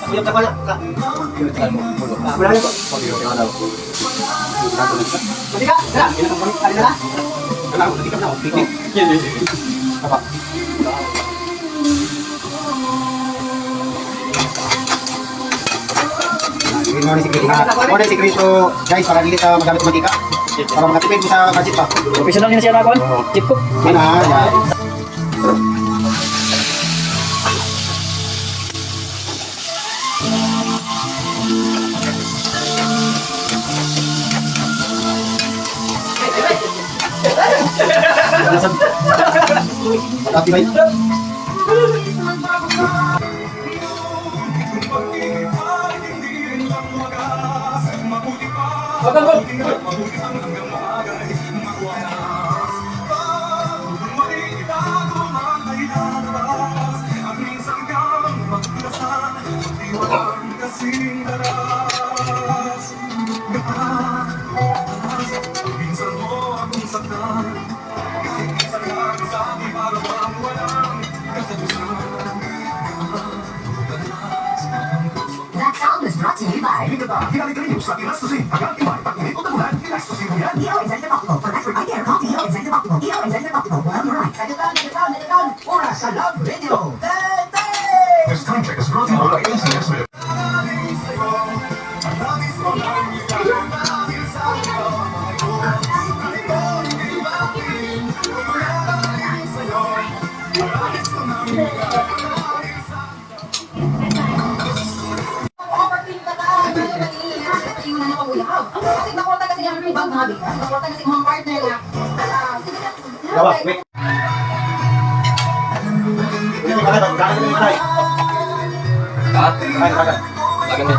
Uyap ka pala. Wala na po. Pwede ka? Tara. Kali na. Kailangan ko, tikap na ako. Apa? Ano yung sikreto, guys, para hindi ka magamit ng mantika? Para makatipid mo sa budget pa. Professional din siya na ako. Chip cook. Yan ah, yan. Happy ba yun? That sound is brought to you by EO Executive Optical for expert eye care. Call EO Executive Optical. EO Executive Optical. Well, you're right. Nagatan. Oras sa Love Radio. This time check is brought to you by ACS Smith. Kasi nakuha kasi yung ibang mga bigas. Nakuha kasi mga partner na. Gawa, wait. Kakan mo yung manay. Kakan. Agad na.